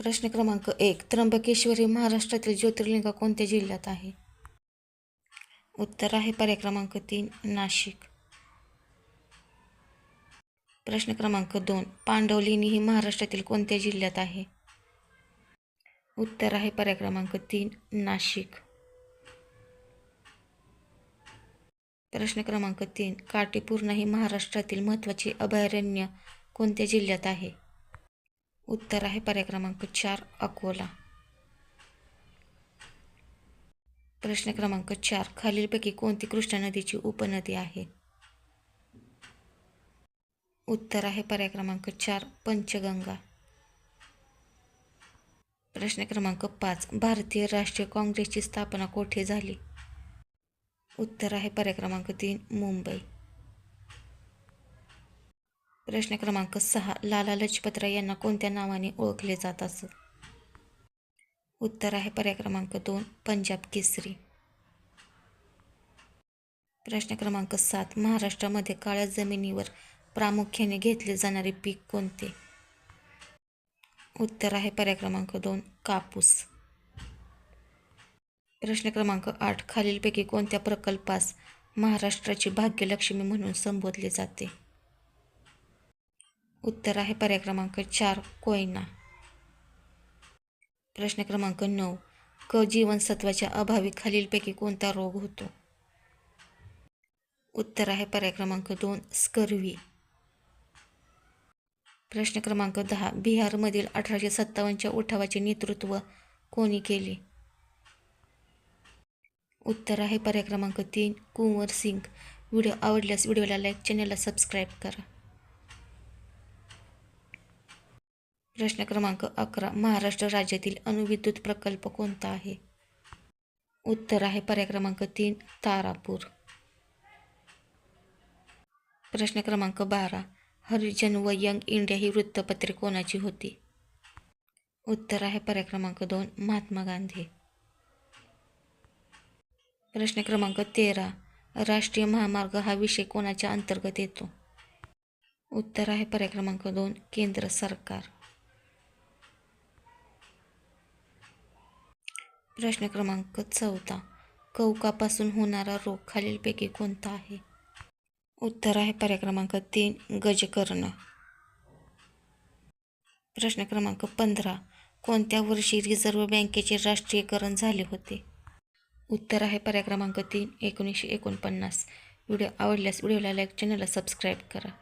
प्रश्न क्रमांक 1. त्र्यंबकेश्वर हे महाराष्ट्रातील ज्योतिर्लिंग कोणत्या जिल्ह्यात आहे? उत्तर आहे पर्याय क्रमांक 3, नाशिक. प्रश्न क्रमांक 2. पांडवलेणी ही महाराष्ट्रातील कोणत्या जिल्ह्यात आहे? उत्तर आहे पर्याय क्रमांक 3, नाशिक. प्रश्न क्रमांक 3. काटेपूर्णा ही महाराष्ट्रातील महत्त्वाचे अभयारण्य कोणत्या जिल्ह्यात आहे? उत्तर आहे पर्याय क्रमांक 4, अकोला. प्रश्न क्रमांक 4. खालीलपैकी कोणती कृष्णा नदीची उपनदी आहे? उत्तर आहे पर्याय क्रमांक 4, पंचगंगा. प्रश्न क्रमांक 5. भारतीय राष्ट्रीय काँग्रेसची स्थापना कोठे झाली? उत्तर आहे पर्याय क्रमांक 3, मुंबई. प्रश्न क्रमांक 6. लाला लजपतराय यांना कोणत्या नावाने ओळखले जात असत? उत्तर आहे पर्याय क्रमांक 2, पंजाब केसरी. प्रश्न क्रमांक 7. महाराष्ट्रामध्ये काळ्या जमिनीवर प्रामुख्याने घेतले जाणारे पीक कोणते? उत्तर आहे पर्याय क्रमांक 2, कापूस. प्रश्न क्रमांक 8. खालीलपैकी कोणत्या प्रकल्पास महाराष्ट्राची भाग्यलक्ष्मी म्हणून संबोधले जाते? उत्तर आहे पर्याय क्रमांक 4, कोयना. प्रश्न क्रमांक 9. क जीवनसत्वाच्या अभावी खालीलपैकी कोणता रोग होतो? उत्तर आहे पर्याय क्रमांक 2, स्कर्व्ही. प्रश्न क्रमांक 10. बिहारमधील 1857च्या उठावाचे नेतृत्व कोणी केले? उत्तर आहे पर्याय क्रमांक 3, कुंवर सिंग. व्हिडिओ आवडल्यास व्हिडिओला लाईक, चॅनलला सबस्क्राईब करा. प्रश्न क्रमांक 11. महाराष्ट्र राज्यातील अणुविद्युत प्रकल्प कोणता आहे? उत्तर आहे पर्याय क्रमांक 3, तारापूर. प्रश्न क्रमांक 12. हरिजन व यंग इंडिया ही वृत्तपत्रे कोणाची होती? उत्तर आहे पर्याय क्रमांक 2, महात्मा गांधी. प्रश्न क्रमांक 13. राष्ट्रीय महामार्ग हा विषय कोणाच्या अंतर्गत येतो? उत्तर आहे पर्याय क्रमांक 2, केंद्र सरकार. प्रश्न क्रमांक 14. कवकापासून होणारा रोग खालीलपैकी कोणता आहे? उत्तर आहे पर्याय क्रमांक 3, गजकर्ण. प्रश्न क्रमांक 15. कोणत्या वर्षी रिझर्व्ह बँकेचे राष्ट्रीयकरण झाले होते? उत्तर आहे पर्याय क्रमांक 3, 1949. व्हिडिओ आवडल्यास व्हिडिओला लाईक, चॅनलला सबस्क्राईब करा.